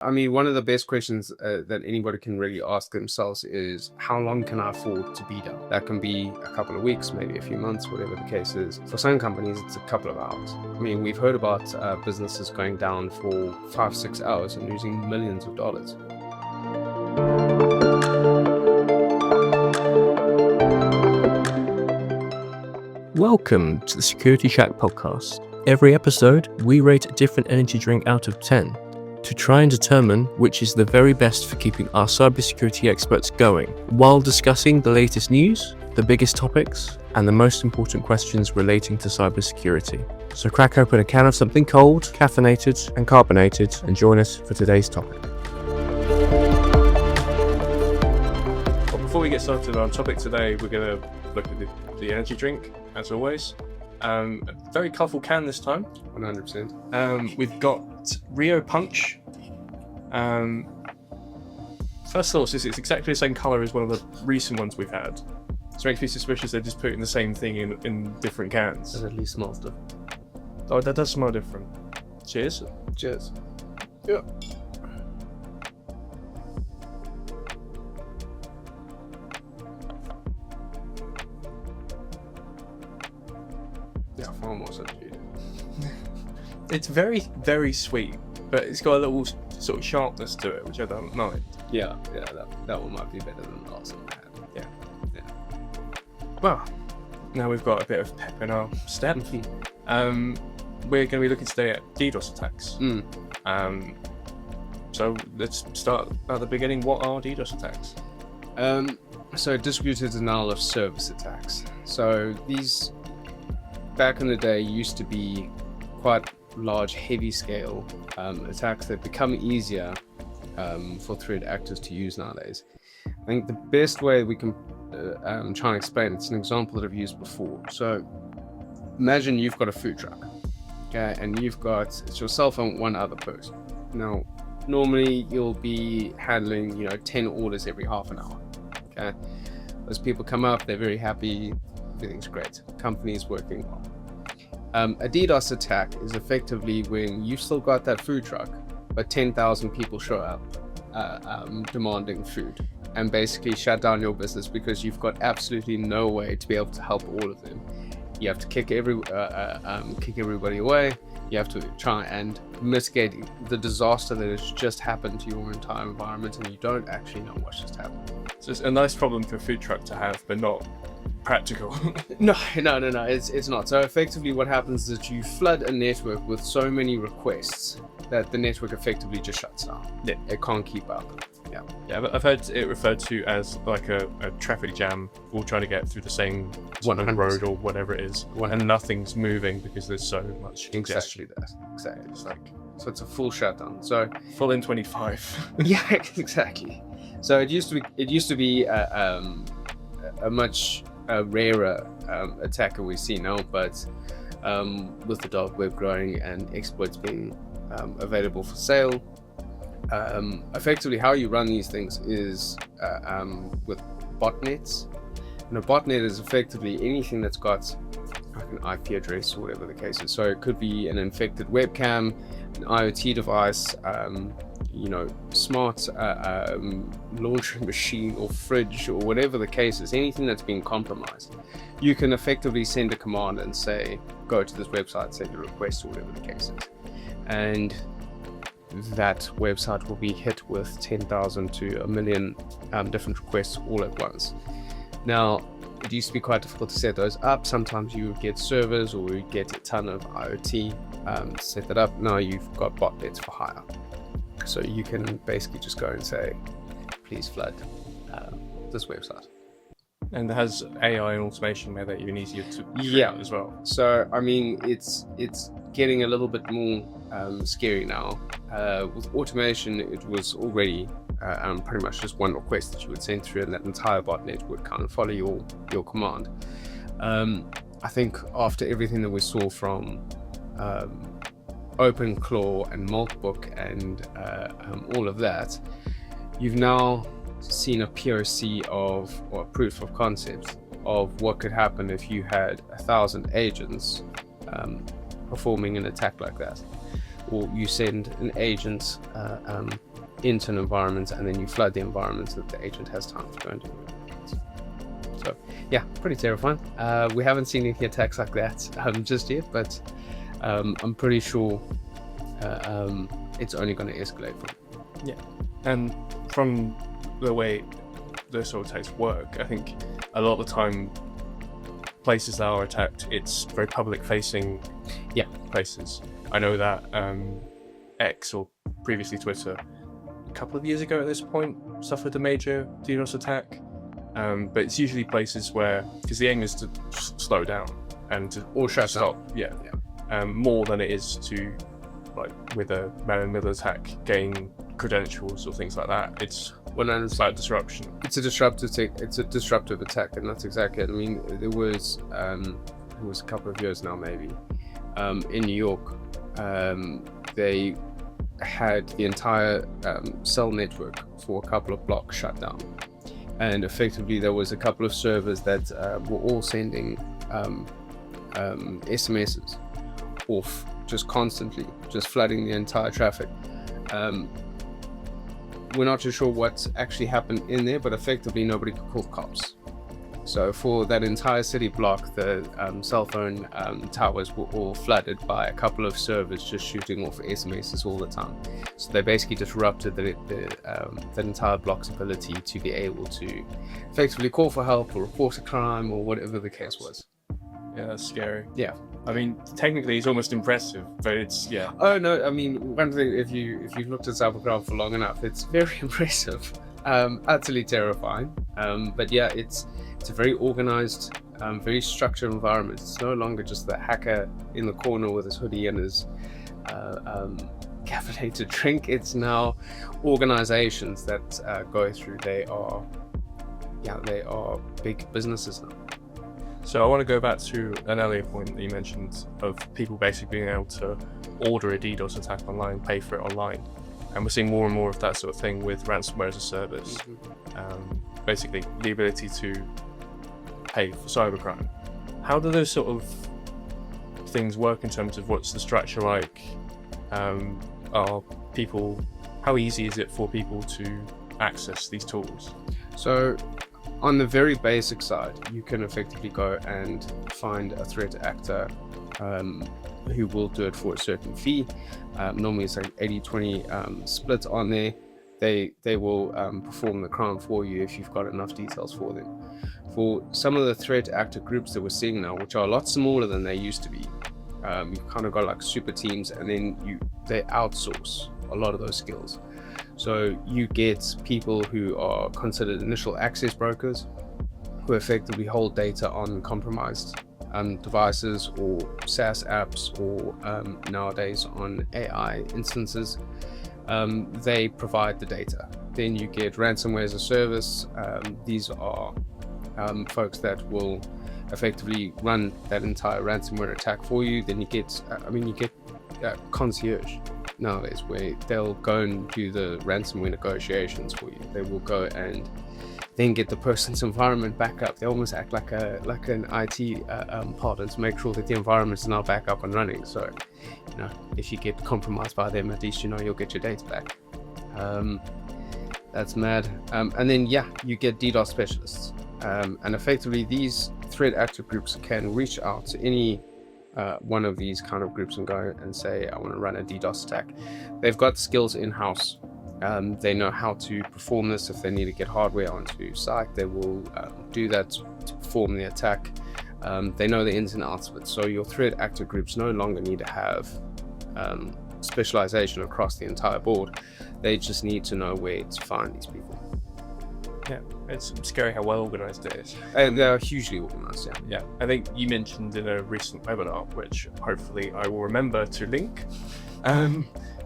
I mean, one of the best questions that anybody can really ask themselves is, how long can I afford to be down? That can be a couple of weeks, maybe a few months, whatever the case is. For some companies, it's a couple of hours. I mean, we've heard about businesses going down for 5-6 hours and losing millions of dollars. Welcome to the Security Shack podcast. Every episode, we rate a different energy drink out of 10 to try and determine which is the very best for keeping our cybersecurity experts going, while discussing the latest news, the biggest topics, and the most important questions relating to cybersecurity. So crack open a can of something cold, caffeinated, and carbonated, and join us for today's topic. Well, before we get started on our topic today, we're going to look at the energy drink, as always. A very colourful can this time. 100%. We've got Rio Punch. First thoughts is it's exactly the same colour as one of the recent ones we've had. So it makes me suspicious they're just putting the same thing in different cans. That at least smells different. Oh, that does smell different. Cheers. Cheers. Yeah. Yeah, far more subdued. It's very, very sweet, but it's got a little sort of sharpness to it, which I don't mind. Yeah, that one might be better than the last one I had. Yeah. Well, now we've got a bit of pep in our step. We're going to be looking today at DDoS attacks. So let's start at the beginning. What are DDoS attacks? So distributed denial of service attacks. So these, back in the day, used to be quite large, heavy scale attacks that become easier for threat actors to use nowadays. I think the best way we can try and explain it's an example that I've used before. So imagine you've got a food truck, okay, and it's yourself and one other person. Now, normally you'll be handling 10 orders every half an hour. Okay, those people come up, they're very happy, everything's great, company's working well. A DDoS attack is effectively when you've still got that food truck, but 10,000 people show up demanding food and basically shut down your business because you've got absolutely no way to be able to help all of them. You have to kick everybody away. You have to try and mitigate the disaster that has just happened to your entire environment, and you don't actually know what's just happened. So it's a nice problem for a food truck to have, but not practical. No, it's not. So effectively what happens is that you flood a network with so many requests that the network effectively just shuts down. Yeah. It can't keep up. Yeah, I've heard it referred to as like a traffic jam, all trying to get through the same road or whatever it is, and nothing's moving because there's so much Exactly that. Exactly. So it's a full shutdown. So full in 25. Yeah, exactly. So it used to be a much rarer attacker we see now, but with the dark web growing and exploits being available for sale, effectively how you run these things is with botnets. And a botnet is effectively anything that's got like an IP address or whatever the case is. So it could be an infected webcam, an IoT device, smart laundry machine or fridge or whatever the case is, anything that's been compromised. You can effectively send a command and say, go to this website, send a request or whatever the case is. And that website will be hit with 10,000 to a million different requests all at once. Now, it used to be quite difficult to set those up. Sometimes you would get servers or you would get a ton of IoT to set that up. Now you've got botnets for hire. So you can basically just go and say, please flood this website. And it has AI and automation made that even easier to create as well. So, I mean, it's getting a little bit more scary now. With automation, it was already pretty much just one request that you would send through, and that entire botnet would kind of follow your command. I think after everything that we saw from OpenClaw and Maltbook and all of that, you've now seen a POC or a proof of concept of what could happen if you had 1,000 agents performing an attack like that. or you send an agent into an environment, and then you flood the environment so that the agent has time to go and do it. So yeah, pretty terrifying. We haven't seen any attacks like that just yet, but I'm pretty sure it's only going to escalate from. Yeah, and from the way those sort of attacks work, I think a lot of the time places that are attacked, it's very public facing places. I know that X, or previously Twitter, a couple of years ago at this point, suffered a major DDoS attack, but it's usually places where, because the aim is to slow down and to Or shut stop more than it is to, like with a man-in-the-middle attack, gain credentials or things like that. It's about disruption. It's a disruptive attack, and that's exactly it. I mean, it was a couple of years now, maybe, in New York. They had the entire cell network for a couple of blocks shut down, and effectively there was a couple of servers that were all sending SMSs off just constantly, just flooding the entire traffic. We're not too sure what actually happened in there, but effectively nobody could call cops. So for that entire city block, the cell phone towers were all flooded by a couple of servers just shooting off SMSs all the time. So they basically disrupted that entire block's ability to be able to effectively call for help or report a crime or whatever the case was. Yeah, that's scary. Yeah. I mean, technically it's almost impressive, but it's, yeah. Oh no, I mean, one thing, if you've looked at cybercrime for long enough, it's very impressive. Utterly terrifying. But yeah, it's a very organized, very structured environment. It's no longer just the hacker in the corner with his hoodie and his caffeinated drink. It's now organizations that go through. They are big businesses now. So I want to go back to an earlier point that you mentioned of people basically being able to order a DDoS attack online, pay for it online. And we're seeing more and more of that sort of thing with ransomware as a service. Basically, the ability to pay for cybercrime. How do those sort of things work in terms of what's the structure like? How easy is it for people to access these tools? So, on the very basic side, you can effectively go and find a threat actor who will do it for a certain fee. Normally it's like 80-20 split on there. They will perform the crime for you if you've got enough details for them. For some of the threat actor groups that we're seeing now, which are a lot smaller than they used to be, you've kind of got like super teams, and then they outsource a lot of those skills. So you get people who are considered initial access brokers, who effectively hold data on compromised devices or SaaS apps, or nowadays on AI instances. They provide the data. Then you get ransomware as a service. These are folks that will effectively run that entire ransomware attack for you. Then you get concierge nowadays, where they'll go and do the ransomware negotiations for you. They will go and then get the person's environment back up. They almost act like an IT partner to make sure that the environment is now back up and running. So, if you get compromised by them, at least you'll get your data back. That's mad. And then you get DDoS specialists, and effectively these threat actor groups can reach out to any one of these kind of groups and go and say, I want to run a DDoS attack. They've got skills in-house. They know how to perform this. If they need to get hardware onto site, they will do that to perform the attack. They know the ins and outs of it. So your threat actor groups no longer need to have specialization across the entire board. They just need to know where to find these people. Yeah, it's scary how well organized it is. And they are hugely organized, Yeah, I think you mentioned in a recent webinar, which hopefully I will remember to link,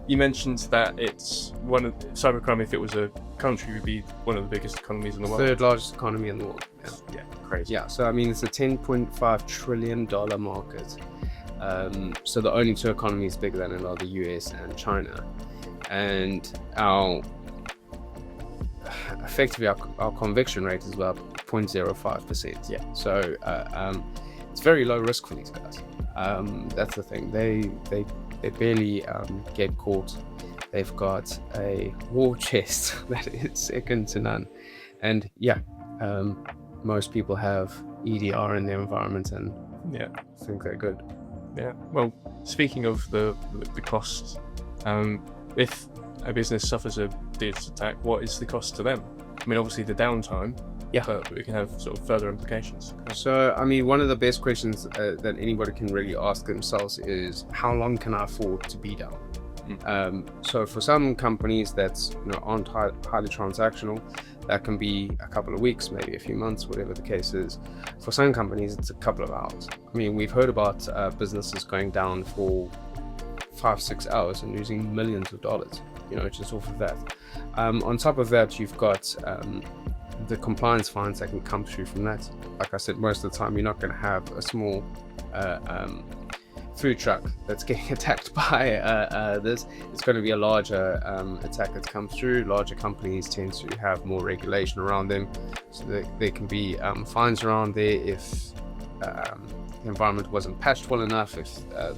you mentioned that it's one of cybercrime, if it was a country, would be one of the biggest economies in the world. Third largest economy in the world. Yeah, crazy. Yeah, so I mean, it's a $10.5 trillion market. So the only two economies bigger than it are the US and China. And effectively our conviction rate is about 0.05%. Yeah. So it's very low risk for these guys. That's the thing. They barely get caught. they've got a war chest that is second to none. And most people have EDR in their environment and think they're good. Yeah. Well, speaking of the costs, if a business suffers a DDoS attack, what is the cost to them? I mean, obviously the downtime, but it can have sort of further implications. So, I mean, one of the best questions that anybody can really ask themselves is, how long can I afford to be down? So for some companies that aren't highly transactional, that can be a couple of weeks, maybe a few months, whatever the case is. For some companies, it's a couple of hours. I mean, we've heard about businesses going down for 5-6 hours and losing millions of dollars, just off of that. On top of that, you've got the compliance fines that can come through from that. Like I said, most of the time, you're not going to have a small food truck that's getting attacked by this. It's going to be a larger attack that's come through. Larger companies tend to have more regulation around them, so there can be fines around there if the environment wasn't patched well enough, if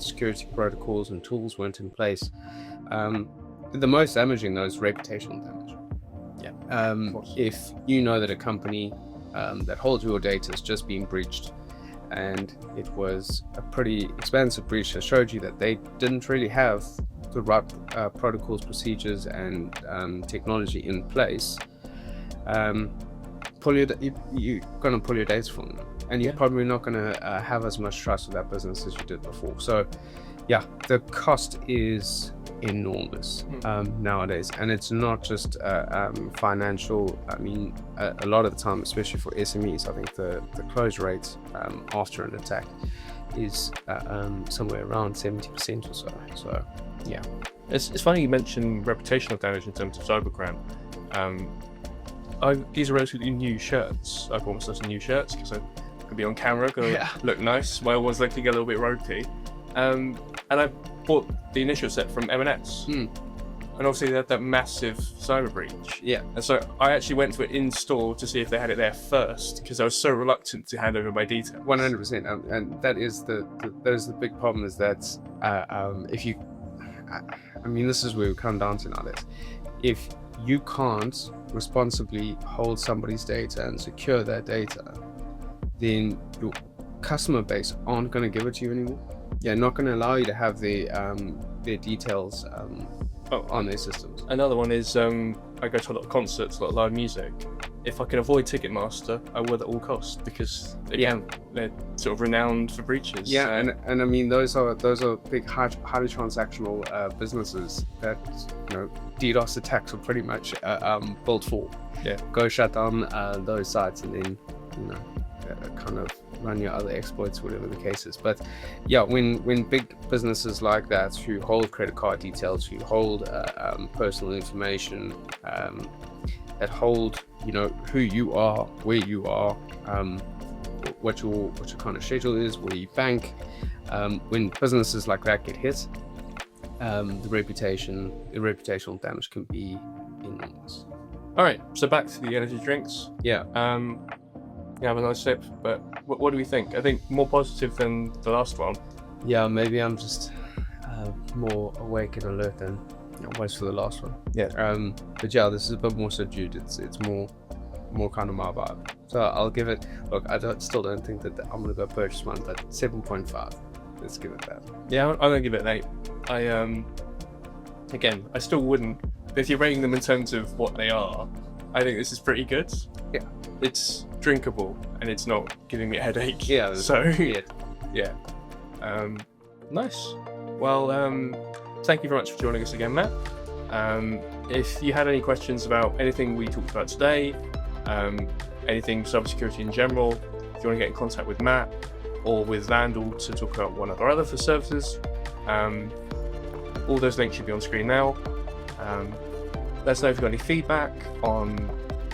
security protocols and tools weren't in place. The most damaging though is reputational damage. If you know that a company that holds your data is just being breached, and it was a pretty expensive breach that showed you that they didn't really have the right protocols, procedures, and technology in place, you're going to pull your data from them, and you're probably not going to have as much trust with that business as you did before. So, the cost is enormous nowadays, and it's not just financial. I mean, a lot of the time, especially for SMEs, I think the close rate after an attack is somewhere around 70% or so. So it's funny you mentioned reputational damage in terms of cybercrime. These are relatively new shirts. I bought myself some new shirts because I could be on camera, gonna look nice. My one's likely to get a little bit ropey, and I bought the initial set from M&S, and obviously they had that massive cyber breach. And so I actually went to it in store to see if they had it there first, because I was so reluctant to hand over my details. 100%, and that is the big problem, is that if you, I mean, this is where we come down to nowadays. If you can't responsibly hold somebody's data and secure that data, then your customer base aren't going to give it to you anymore. Not going to allow you to have their details on their systems. Another one is I go to a lot of concerts, a lot of live music. If I can avoid Ticketmaster, I will at all costs, because they're sort of renowned for breaches. And I mean, those are big, highly transactional businesses that DDoS attacks are pretty much built for. Go shut down those sites, and then kind of run your other exploits, whatever the case is. But when big businesses like that, who hold credit card details, who hold personal information, that hold who you are, where you are, what your kind of schedule is, where you bank, when businesses like that get hit, the reputational damage can be enormous. All right, so back to the energy drinks. Have a nice sip, but what do we think? I think more positive than the last one. Maybe I'm just more awake and alert than I was for the last one. But this is a bit more subdued. It's more kind of my vibe. So I'll give it. Look, still don't think that I'm gonna go purchase one, but 7.5. Let's give it that. I'm gonna give it an 8. Again, I still wouldn't. If you're rating them in terms of what they are, I think this is pretty good. It's drinkable and it's not giving me a headache. Nice. Well, thank you very much for joining us again, Matt. If you had any questions about anything we talked about today, anything cybersecurity in general, if you want to get in contact with Matt or with Vandal to talk about one of our other services, all those links should be on screen now. Let us know if you've got any feedback on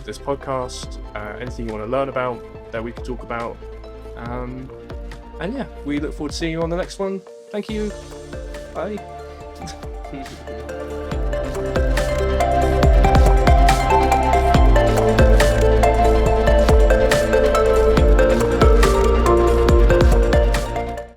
this podcast, anything you want to learn about that we could talk about, and we look forward to seeing you on the next one. Thank you. Bye.